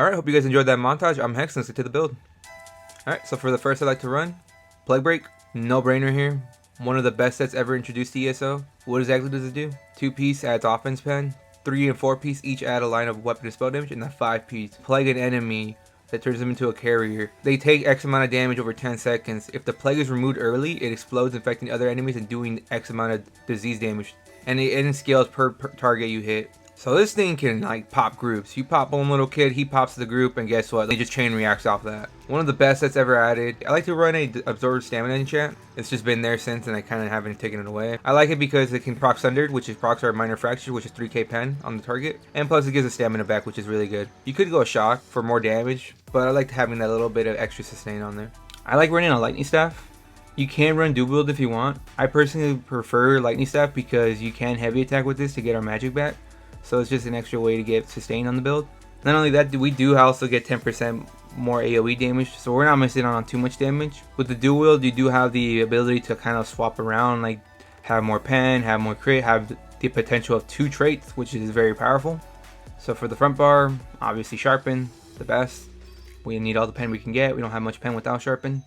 Alright, hope you guys enjoyed that montage. I'm Hex, let's get to the build. Alright, so for the first I like to run, Plague Break, no brainer here. One of the best sets ever introduced to ESO. What exactly does it do? 2-piece adds offense pen, 3 and 4-piece each add a line of weapon and spell damage, and the 5-piece plague an enemy that turns them into a carrier. They take X amount of damage over 10 seconds. If the plague is removed early, it explodes, infecting other enemies and doing X amount of disease damage. And it scales per target you hit. So this thing can like pop groups. You pop one little kid, he pops the group, and guess what? They just chain reacts off that. One of the best that's ever added. I like to run a absorb stamina enchant. It's just been there since, and I kind of haven't taken it away. I like it because it can proc Sundered, which is procs are minor fracture, which is 3k pen on the target, and plus it gives a stamina back, which is really good. You could go a shock for more damage, but I like having that little bit of extra sustain on there. I like running a lightning staff. You can run dual wield if you want. I personally prefer lightning staff because you can heavy attack with this to get our magic back. So it's just an extra way to get sustain on the build. Not only that, we do also get 10% more AoE damage, so we're not missing out on too much damage. With the dual wield, you do have the ability to kind of swap around, like have more pen, have more crit, have the potential of 2 traits, which is very powerful. So for the front bar, obviously sharpen, the best. We need all the pen we can get. We don't have much pen without sharpen.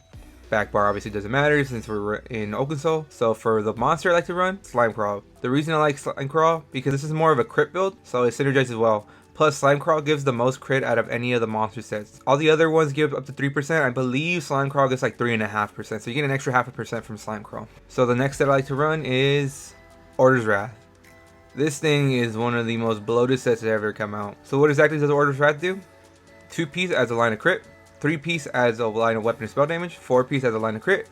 Back bar obviously doesn't matter since we're in Okensoul. So for the monster I like to run, Slime Crawl. The reason I like Slime Crawl, because this is more of a crit build, so it synergizes well. Plus Slime Crawl gives the most crit out of any of the monster sets. All the other ones give up to 3%. I believe Slime Crawl gets like 3.5%. So you get an extra 0.5% from Slime Crawl. So the next set I like to run is Order's Wrath. This thing is one of the most bloated sets that ever come out. So what exactly does Order's Wrath do? 2-piece adds a line of crit. 3-piece adds a line of weapon and spell damage, 4-piece adds a line of crit,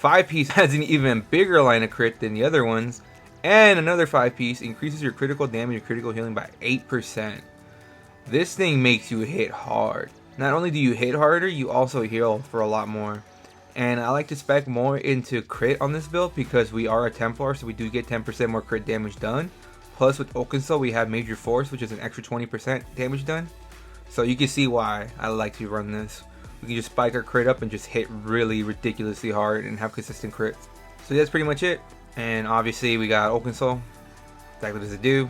5-piece adds an even bigger line of crit than the other ones, and another 5-piece increases your critical damage and critical healing by 8%. This thing makes you hit hard. Not only do you hit harder, you also heal for a lot more. And I like to spec more into crit on this build because we are a Templar, so we do get 10% more crit damage done. Plus with Okensoul we have Major Force, which is an extra 20% damage done. So you can see why I like to run this. We can just spike our crit up and just hit really ridiculously hard and have consistent crits. So that's pretty much it. And obviously we got Okensoul. Exactly what does it do?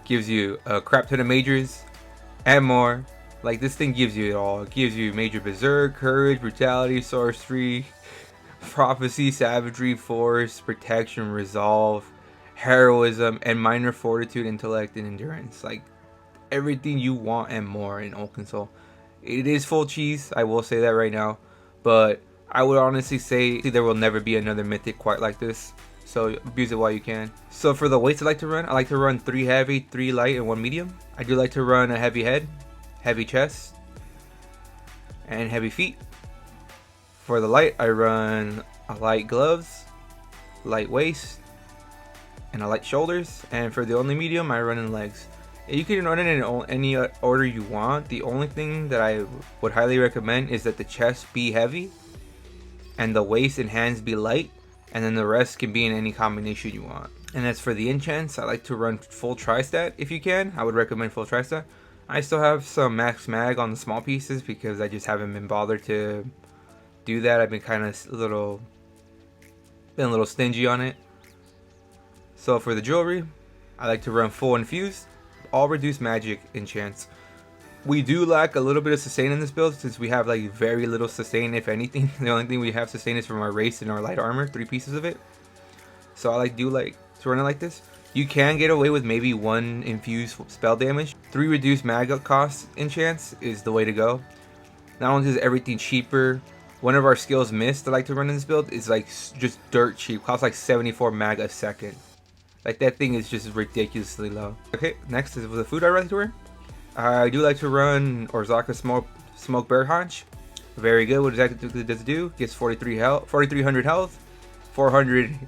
Gives you a crap ton of majors and more. Like this thing gives you it all. It gives you Major Berserk, Courage, Brutality, Sorcery, Prophecy, Savagery, Force, Protection, Resolve, Heroism, and Minor Fortitude, Intellect, and Endurance. Like everything you want and more in Okensoul. It is full cheese, I will say that right now, but I would honestly say there will never be another mythic quite like this, so abuse it while you can. So for the weights I like to run 3 heavy, 3 light, and 1 medium. I do like to run a heavy head, heavy chest, and heavy feet. For the light I run a light gloves, light waist, and a light shoulders, and for the only medium I run in legs. You can run it in any order you want. The only thing that I would highly recommend is that the chest be heavy and the waist and hands be light, and then the rest can be in any combination you want. And as for the enchants, I like to run full tri-stat if you can. I would recommend full tri-stat. I still have some max mag on the small pieces because I just haven't been bothered to do that. I've been kind of a little stingy on it. So for the jewelry, I like to run full infused, all reduced magic enchants. We do lack a little bit of sustain in this build since we have like very little sustain, if anything. The only thing we have sustain is from our race and our light armor, 3 pieces of it. So I do like to run it like this. You can get away with maybe 1 infused spell damage. 3 reduced mag cost enchants is the way to go. Not only is everything cheaper, one of our skills missed I like to run in this build is like just dirt cheap, costs like 74 mag a second. Like that thing is just ridiculously low. Okay, next is the food I like to run. I do like to run Orzaka Smoke Bear Haunch. Very good. What exactly does it do? Gets 4,300 health, 400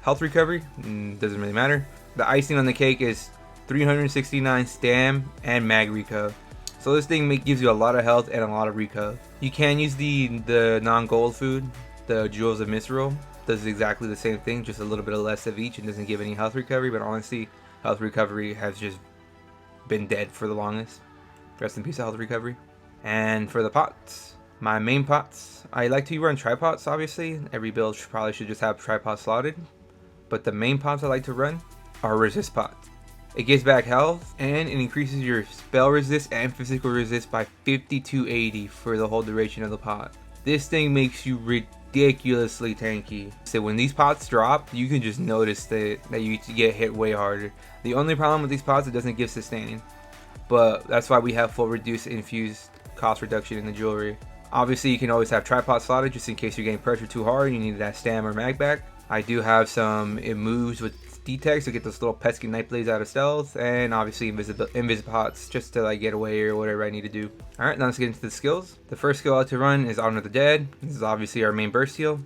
health recovery. Doesn't really matter. The icing on the cake is 369 stam and mag reco. So this thing gives you a lot of health and a lot of reco. You can use the non-gold food, the Jewels of Misrule. Does exactly the same thing, just a little bit less of each, and doesn't give any health recovery. But honestly, health recovery has just been dead for the longest. Rest in peace, health recovery. And for the pots, my main pots, I like to run tripods. Obviously, every build probably should just have tripods slotted. But the main pots I like to run are resist pots. It gives back health, and it increases your spell resist and physical resist by 50-80 for the whole duration of the pot. This thing makes you ridiculously tanky. So when these pots drop, you can just notice that you get hit way harder. The only problem with these pots, it doesn't give sustain. But that's why we have full reduced infused cost reduction in the jewelry. Obviously, you can always have tripod slotted just in case you're getting pressured too hard and you need that stam or mag back. I do have some moves with D-Tech to get those little pesky night blades out of stealth, and obviously invis pots just to like get away or whatever I need to do. Alright, now let's get into the skills. The first skill I like to run is Honor the Dead. This is obviously our main burst heal.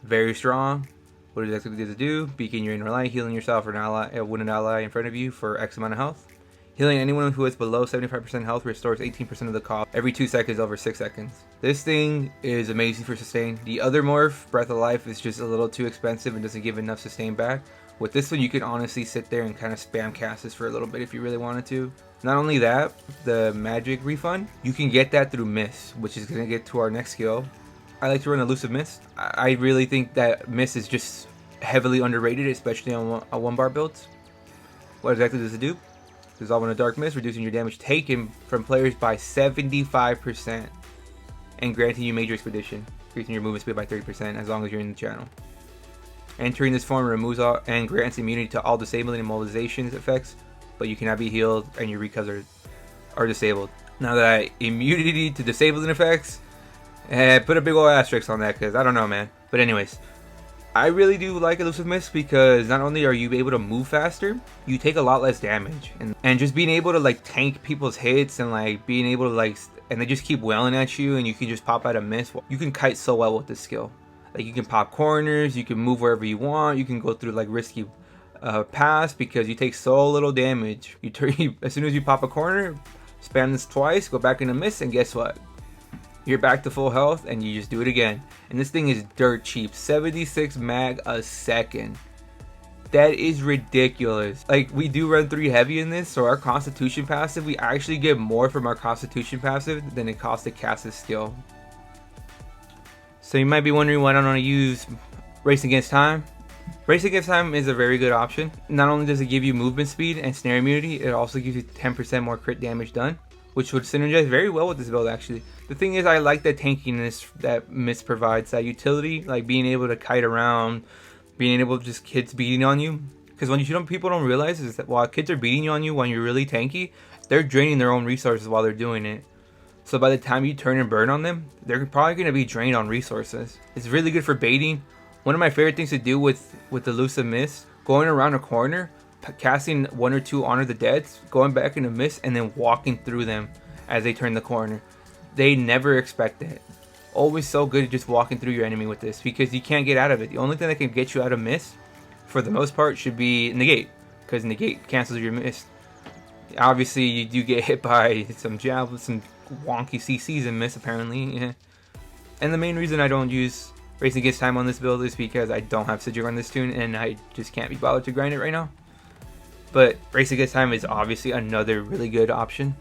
Very strong. What does it exactly do? Beacon your inner light, healing yourself or an ally, a wounded ally in front of you for X amount of health. Healing anyone who is below 75% health restores 18% of the cost every 2 seconds over 6 seconds. This thing is amazing for sustain. The other morph, Breath of Life, is just a little too expensive and doesn't give enough sustain back. With this one, you can honestly sit there and kind of spam cast this for a little bit if you really wanted to. Not only that, the magic refund, you can get that through Mist, which is going to get to our next skill. I like to run Elusive Mist. I really think that Mist is just heavily underrated, especially on one bar builds. What exactly does it do? Dissolve in a dark mist, reducing your damage taken from players by 75% and granting you major expedition, increasing your movement speed by 30% as long as you're in the channel. Entering this form removes all and grants immunity to all disabling and mobilizations effects, but you cannot be healed and your recovers are disabled. Now that immunity to disabling effects, put a big old asterisk on that because I don't know, man. But anyways, I really do like Elusive Mist because not only are you able to move faster, you take a lot less damage. And just being able to like tank people's hits and like being able to like, and they just keep wailing at you and you can just pop out a mist. You can kite so well with this skill. Like you can pop corners, you can move wherever you want, you can go through like risky paths because you take so little damage. As soon as you pop a corner, spam this twice, go back in the mist, and guess what? You're back to full health and you just do it again. And this thing is dirt cheap. 76 mag a second. That is ridiculous. Like, we do run 3 heavy in this, so our constitution passive, we actually get more from our constitution passive than it costs to cast this skill. So you might be wondering why I don't want to use Race Against Time. Race Against Time is a very good option. Not only does it give you movement speed and snare immunity, it also gives you 10% more crit damage done, which would synergize very well with this build actually. The thing is, I like the tankiness that Mist provides, that utility, like being able to kite around, being able to just kids beating on you. Because when people don't realize is that while kids are beating on you when you're really tanky, they're draining their own resources while they're doing it. So by the time you turn and burn on them, they're probably going to be drained on resources. It's really good for baiting. One of my favorite things to do with Elusive Mist, going around a corner, casting 1 or 2 Honor the Deads, going back into Mist, and then walking through them as they turn the corner. They never expect it. Always so good at just walking through your enemy with this because you can't get out of it. The only thing that can get you out of Mist, for the most part, should be Negate, because Negate cancels your Mist. Obviously, you do get hit by some javelins, some wonky CCs in Mist, apparently. Yeah. And the main reason I don't use Race Against Time on this build is because I don't have Sigil on this tune, and I just can't be bothered to grind it right now. But Race Against Time is obviously another really good option.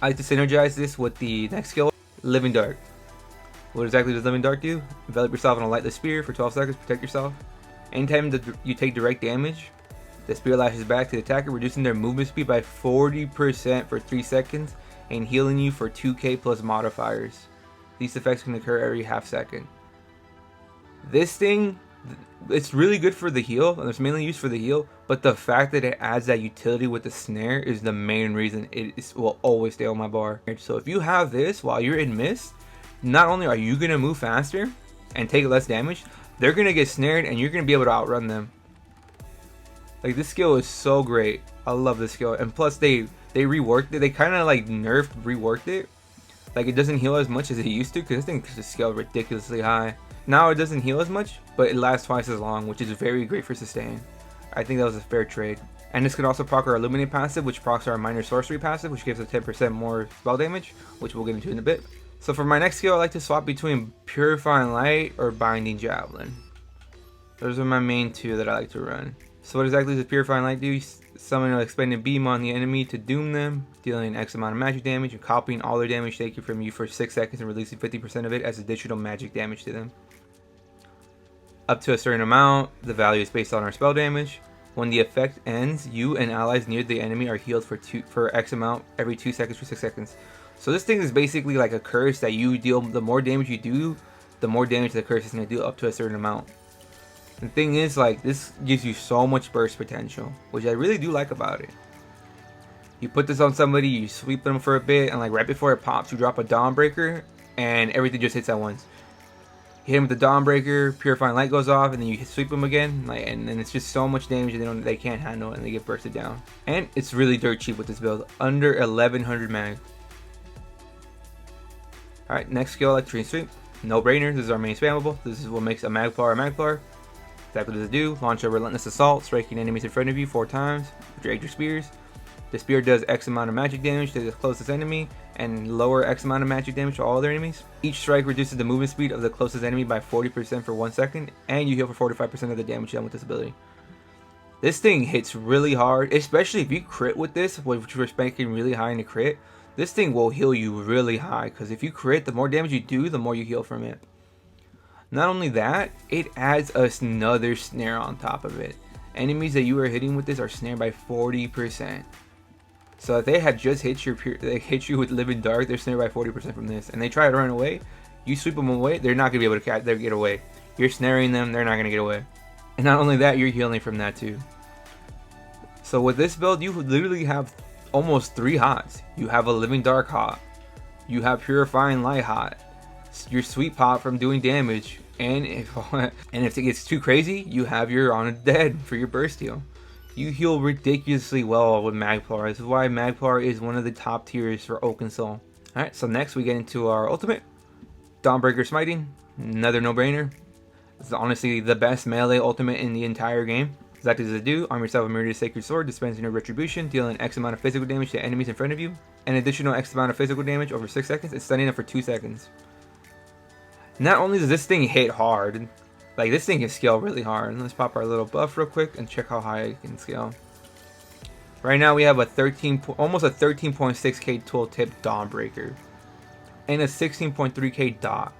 I like to synergize this with the next skill, Living Dark. What exactly does Living Dark do? Envelop yourself in a lightless spear for 12 seconds, protect yourself. Anytime that you take direct damage, the spear lashes back to the attacker, reducing their movement speed by 40% for 3 seconds, and healing you for 2k plus modifiers. These effects can occur every half second. This thing, it's really good for the heal, and it's mainly used for the heal, but the fact that it adds that utility with the snare is the main reason it will always stay on my bar. So if you have this while you're in Mist, not only are you going to move faster and take less damage, they're going to get snared and you're going to be able to outrun them. Like, this skill is so great. I love this skill. And plus they reworked it. They kind of like reworked it. Like, it doesn't heal as much as it used to, because I think the scale ridiculously high. Now it doesn't heal as much, but it lasts twice as long, which is very great for sustain. I think that was a fair trade. And this can also proc our Illuminate passive, which procs our Minor Sorcery passive, which gives us 10% more spell damage, which we'll get into in a bit. So for my next skill, I like to swap between Purifying Light or Binding Javelin. Those are my main 2 that I like to run. So what exactly does Purifying Light do? Summon an expanded beam on the enemy to doom them, dealing X amount of magic damage and copying all their damage taken from you for 6 seconds and releasing 50% of it as additional magic damage to them. Up to a certain amount, the value is based on our spell damage. When the effect ends, you and allies near the enemy are healed for X amount every 2 seconds for 6 seconds. So this thing is basically like a curse that you deal. The more damage you do, the more damage the curse is going to do up to a certain amount. The thing is, like, this gives you so much burst potential, which I really do like about it. You put this on somebody, you sweep them for a bit, and like right before it pops, you drop a Dawnbreaker, and everything just hits at once. You hit him with the Dawnbreaker, Purifying Light goes off, and then you sweep them again, like, and then it's just so much damage they can't handle it, and they get bursted down. And it's really dirt cheap with this build, under 1100 mag. Alright, next skill, Electricity Sweep. No brainer, this is our main spammable. This is what makes a MagPlar a MagPlar. Exactly what does it do. Launch a Relentless Assault, striking enemies in front of you 4 times. Drag your spears. The spear does X amount of magic damage to the closest enemy, and lower X amount of magic damage to all other enemies. Each strike reduces the movement speed of the closest enemy by 40% for 1 second, and you heal for 45% of the damage done with this ability. This thing hits really hard, especially if you crit with this, which we're spanking really high in the crit. This thing will heal you really high, because if you crit, the more damage you do, the more you heal from it. Not only that, it adds another snare on top of it. Enemies that you are hitting with this are snared by 40%. So if they had just hit you with Living Dark, they're snared by 40% from this, and they try to run away, you sweep them away, they're not going to be able to get away. You're snaring them, they're not going to get away. And not only that, you're healing from that too. So with this build, you literally have almost 3 hots. You have a Living Dark hot, you have Purifying Light hot, your Sweep pot from doing damage, and if it gets too crazy, you have your On Dead for your burst heal. You heal ridiculously well with MagPlar. This is why MagPlar is one of the top tiers for Okensoul. Alright, so next we get into our ultimate. Dawnbreaker Smiting, another no-brainer. This is honestly the best melee ultimate in the entire game. Exactly as it do, arm yourself a Meridian Sacred Sword, dispensing a retribution, dealing X amount of physical damage to enemies in front of you, an additional X amount of physical damage over 6 seconds, and stunning them for 2 seconds. Not only does this thing hit hard, like this thing can scale really hard. Let's pop our little buff real quick and check how high it can scale. Right now we have a almost a 13.6k tooltip Dawnbreaker and a 16.3k dot.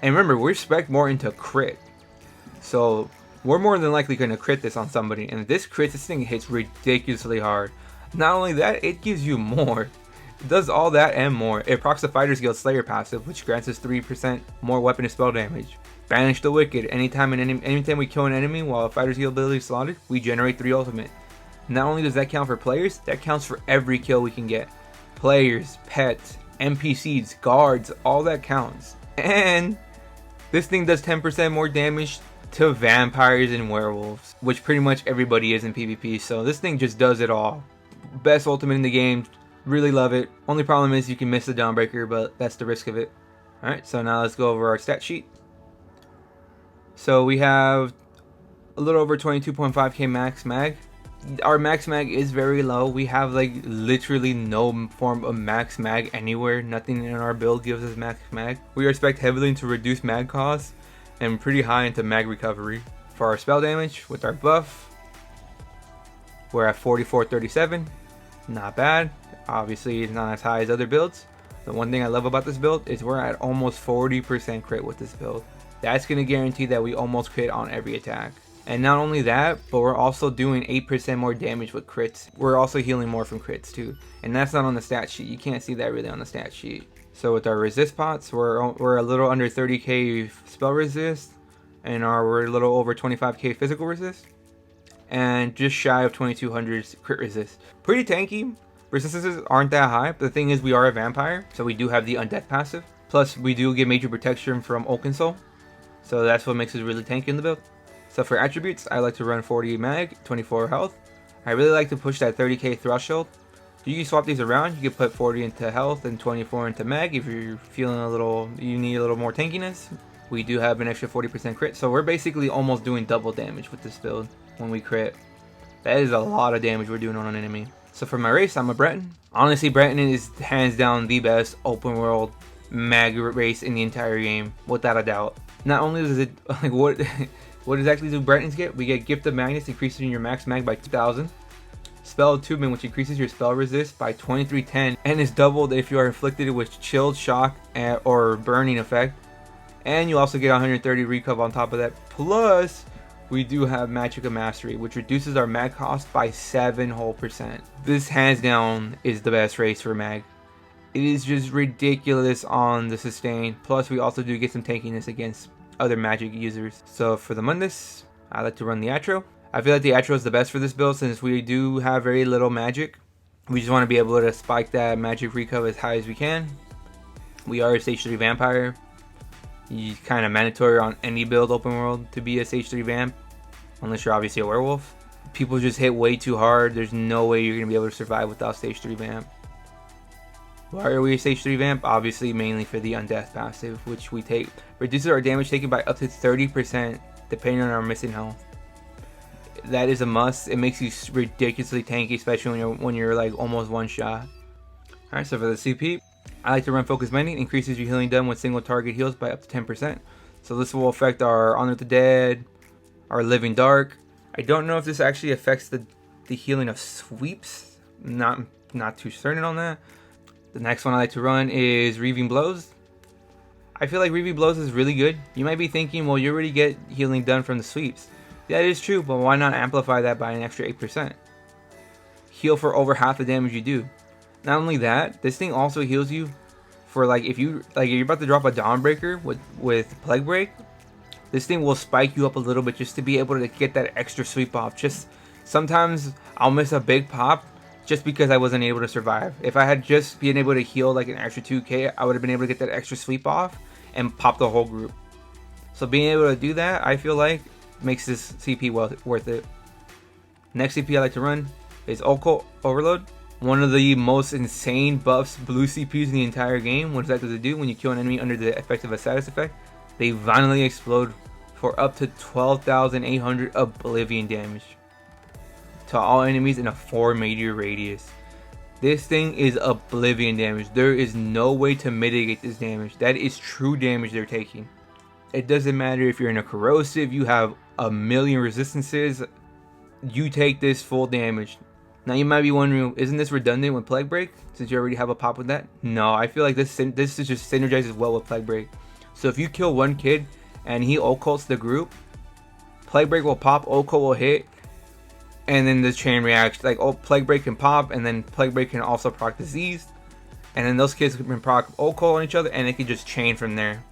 And remember, we're spec more into crit, so we're more than likely going to crit this on somebody. And this thing hits ridiculously hard. Not only that, it gives you more. It does all that and more. It procs the Fighter's Guild Slayer passive, which grants us 3% more weapon and spell damage. Banish the Wicked. Anytime we kill an enemy while a Fighter's Guild ability is slotted, we generate 3 ultimate. Not only does that count for players, that counts for every kill we can get. Players, pets, NPCs, guards, all that counts. And this thing does 10% more damage to vampires and werewolves, which pretty much everybody is in PvP, so this thing just does it all. Best ultimate in the game. Really love it. Only problem is you can miss the Dawnbreaker, but that's the risk of it. Alright, so now let's go over our stat sheet. So we have a little over 22.5k max mag. Our max mag is very low. We have like literally no form of max mag anywhere. Nothing in our build gives us max mag. We are spec'd heavily into reduced mag cost and pretty high into mag recovery. For our spell damage with our buff, we're at 4437. Not bad. Obviously it's not as high as other builds. The one thing I love about this build is we're at almost 40% crit with this build. That's going to guarantee that we almost crit on every attack. And not only that, but we're also doing 8% more damage with crits. We're also healing more from crits too. And that's not on the stat sheet. You can't see that really on the stat sheet. So with our resist pots, we're a little under 30k spell resist. And we're a little over 25k physical resist. And just shy of 2200 crit resist. Pretty tanky. Resistances aren't that high, but the thing is we are a vampire, so we do have the undead passive. Plus we do get major protection from Okensoul, so that's what makes us really tanky in the build. So for attributes, I like to run 40 mag, 24 health. I really like to push that 30k threshold. You can swap these around. You can put 40 into health and 24 into mag if you're feeling you need a little more tankiness. We do have an extra 40% crit, so we're basically almost doing double damage with this build when we crit. That is a lot of damage we're doing on an enemy. So for my race, I'm a Breton. Honestly, Breton is hands down the best open world mag race in the entire game, without a doubt. Not only does it, like, what exactly do Bretons get? We get Gift of Magnus, increasing your max mag by 2000. Spell Attunement, which increases your spell resist by 2310, and is doubled if you are afflicted with chilled, shock, or burning effect. And you also get 130 recup on top of that. Plus, we do have Magic of Mastery, which reduces our mag cost by 7 whole percent. This hands down is the best race for mag. It is just ridiculous on the sustain. Plus we also do get some tankiness against other magic users. So for the Mundus, I like to run the Atro. I feel like the Atro is the best for this build since we do have very little magic. We just want to be able to spike that magic recover as high as we can. We are a stage 3 vampire. You kind of mandatory on any build open world to be a stage 3 vamp, unless you're obviously a werewolf. People just hit way too hard. There's no way you're going to be able to survive without stage 3 vamp. Why are we a stage 3 vamp? Obviously mainly for the undeath passive, which we take. Reduces our damage taken by up to 30% depending on our missing health. That is a must. It makes you ridiculously tanky, especially when you're like almost one shot. Alright, so for the CP, I like to run Focus Mending. Increases your healing done when single target heals by up to 10%. So this will affect our Honor of the Dead, our Living Dark. I don't know if this actually affects the healing of sweeps. Not too certain on that. The next one I like to run is Reaving Blows. I feel like Reaving Blows is really good. You might be thinking, well, you already get healing done from the sweeps. That is true, but why not amplify that by an extra 8%? Heal for over half the damage you do. Not only that, this thing also heals you for like if you're about to drop a Dawnbreaker with Plague Break, this thing will spike you up a little bit just to be able to get that extra sweep off. Just sometimes I'll miss a big pop just because I wasn't able to survive. If I had just been able to heal like an extra 2k, I would have been able to get that extra sweep off and pop the whole group. So being able to do that, I feel like makes this CP worth it. Next CP I like to run is Occult Overload. One of the most insane buffs blue CPs in the entire game. What does that do? When you kill an enemy under the effect of a status effect, they violently explode for up to 12,800 Oblivion damage to all enemies in a 4 meter radius. This thing is Oblivion damage. There is no way to mitigate this damage. That is true damage they're taking. It doesn't matter if you're in a corrosive, you have a million resistances, you take this full damage. Now you might be wondering, isn't this redundant with Plague Break since you already have a pop with that? No, I feel like this is just synergizes well with Plague Break. So if you kill one kid and he occults the group, Plague Break will pop, occult will hit, and then the chain reacts. Like, oh, Plague Break can pop, and then Plague Break can also proc Disease, and then those kids can proc occult on each other, and it can just chain from there.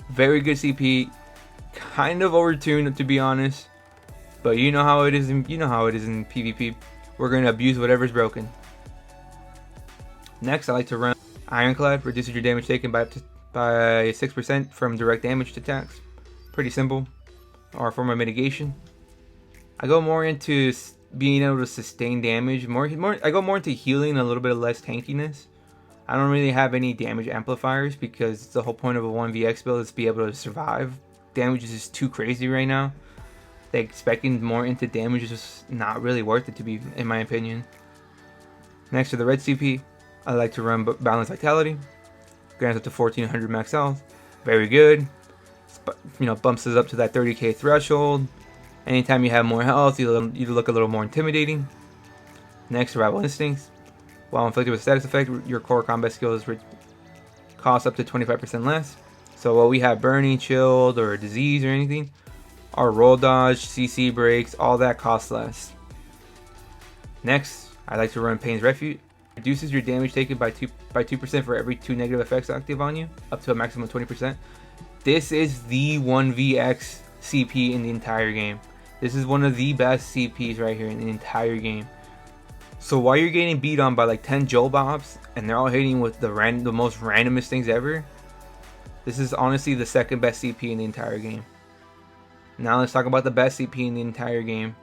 Very good CP, kind of overtuned to be honest, but you know how it is in PvP. We're gonna abuse whatever's broken. Next, I like to run Ironclad. Reduces your damage taken by 6% from direct damage to attacks. Pretty simple, or form of mitigation. I go more into being able to sustain damage. I go more into healing, a little bit of less tankiness. I don't really have any damage amplifiers because the whole point of a 1vx build is to be able to survive. Damage is just too crazy right now. Like, expecting more into damage is just not really worth it, to be, in my opinion. Next to the red CP, I like to run Balanced Vitality. Grants up to 1400 max health. Very good. Bumps us up to that 30k threshold. Anytime you have more health, you look a little more intimidating. Next, Survival Instincts. While inflicted with a status effect, your core combat skills cost up to 25% less. So while we have Burning, Chilled, or Disease or anything, our Roll Dodge, CC breaks, all that costs less. Next, I like to run Pain's Refuge. Reduces your damage taken by 2% for every 2 negative effects active on you, up to a maximum of 20%. This is the 1vx CP in the entire game. This is one of the best CPs right here in the entire game. So while you're getting beat on by like 10 Joel Bobs, and they're all hitting with the most randomest things ever, this is honestly the second best CP in the entire game. Now let's talk about the best CP in the entire game.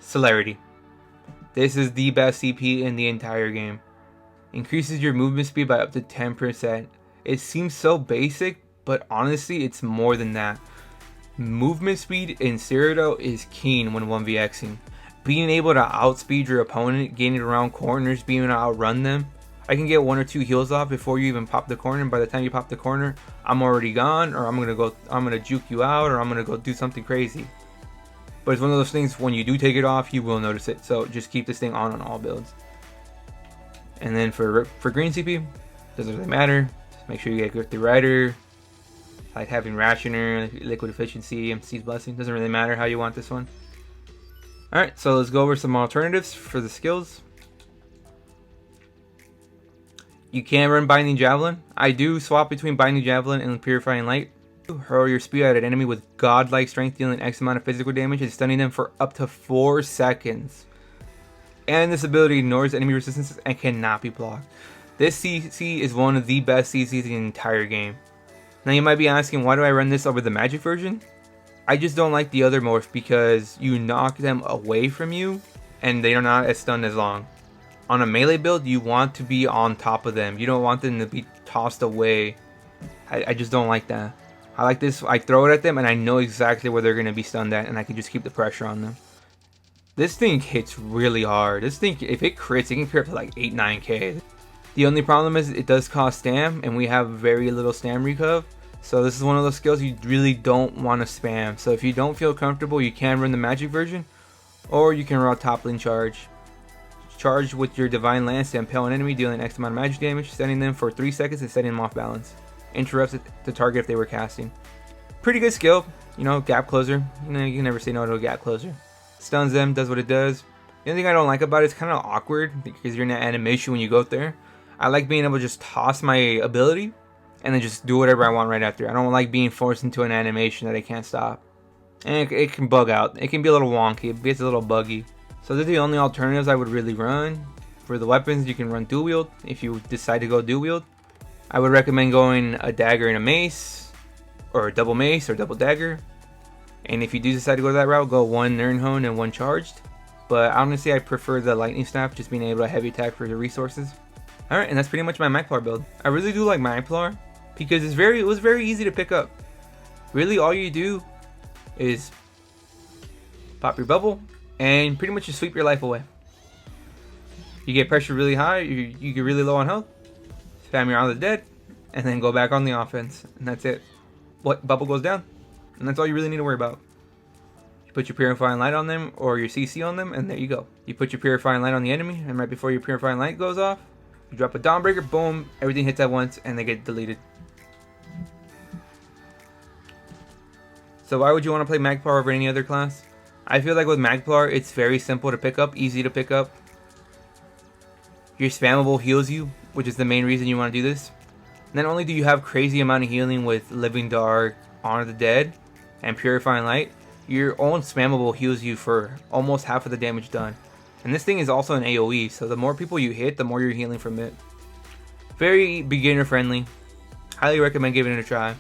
Celerity. This is the best CP in the entire game. Increases your movement speed by up to 10%. It seems so basic, but honestly it's more than that. Movement speed in Cyrodiil is keen when 1vxing. Being able to outspeed your opponent, getting around corners, being able to outrun them. I can get 1 or 2 heals off before you even pop the corner, and by the time you pop the corner, I'm already gone, or I'm gonna juke you out, or I'm gonna go do something crazy. But it's one of those things, when you do take it off, you will notice it. So just keep this thing on all builds. And then for green CP, doesn't really matter. Just make sure you get Grifted Rider. like having Rationer, Liquid Efficiency, MC's Blessing. Doesn't really matter how you want this one. Alright, so let's go over some alternatives for the skills. You can run Binding Javelin. I do swap between Binding Javelin and Purifying Light. Hurl your spear at an enemy with godlike strength, dealing X amount of physical damage and stunning them for up to 4 seconds. And this ability ignores enemy resistances and cannot be blocked. This CC is one of the best CCs in the entire game. Now you might be asking, why do I run this over the magic version? I just don't like the other morph because you knock them away from you and they are not as stunned as long. On a melee build, you want to be on top of them. You don't want them to be tossed away. I just don't like that. I like this. I throw it at them and I know exactly where they're going to be stunned at, and I can just keep the pressure on them. This thing hits really hard. This thing, if it crits, it can crit up to like 8-9k. The only problem is it does cost stam, and we have very little stam recuv. So this is one of those skills you really don't want to spam. So if you don't feel comfortable, you can run the magic version, or you can run toppling charge. Charge with your Divine Lance to impale an enemy, dealing X amount of magic damage, sending them for 3 seconds and setting them off balance. Interrupts the target if they were casting. Pretty good skill, you know, gap closer. You know, you can never say no to a gap closer. Stuns them, does what it does. The only thing I don't like about it is kind of awkward because you're in that animation when you go there. I like being able to just toss my ability and then just do whatever I want right after. I don't like being forced into an animation that I can't stop. And it can bug out. It can be a little wonky. It gets a little buggy. So they're the only alternatives I would really run. For the weapons, you can run dual wield if you decide to go dual wield. I would recommend going a dagger and a mace, or a double mace or double dagger. And if you do decide to go that route, go 1 Nirnhone and 1 charged. But honestly, I prefer the lightning staff, just being able to heavy attack for the resources. Alright, and that's pretty much my MagPlar build. I really do like MagPlar because it was very easy to pick up. Really, all you do is pop your bubble and pretty much just sweep your life away. You get pressure really high, you get really low on health, spam your on the dead, and then go back on the offense, and that's it. What bubble goes down, and that's all you really need to worry about. You put your Purifying Light on them or your CC on them, and there you go. You put your Purifying Light on the enemy, and right before your Purifying Light goes off, you drop a Dawnbreaker, boom, everything hits at once, and they get deleted. So why would you want to play MagPlar over any other class? I feel like with MagPlar, it's very simple to pick up, easy to pick up. Your spammable heals you, which is the main reason you want to do this. Not only do you have crazy amount of healing with Living Dark, Honor the Dead, and Purifying Light, your own spammable heals you for almost half of the damage done. And this thing is also an AoE, so the more people you hit, the more you're healing from it. Very beginner friendly. Highly recommend giving it a try.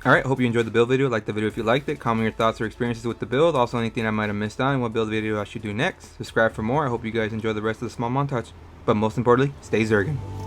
Alright, hope you enjoyed the build video. Like the video if you liked it. Comment your thoughts or experiences with the build. Also anything I might have missed on, what build video I should do next. Subscribe for more. I hope you guys enjoy the rest of the small montage. But most importantly, stay Zerging.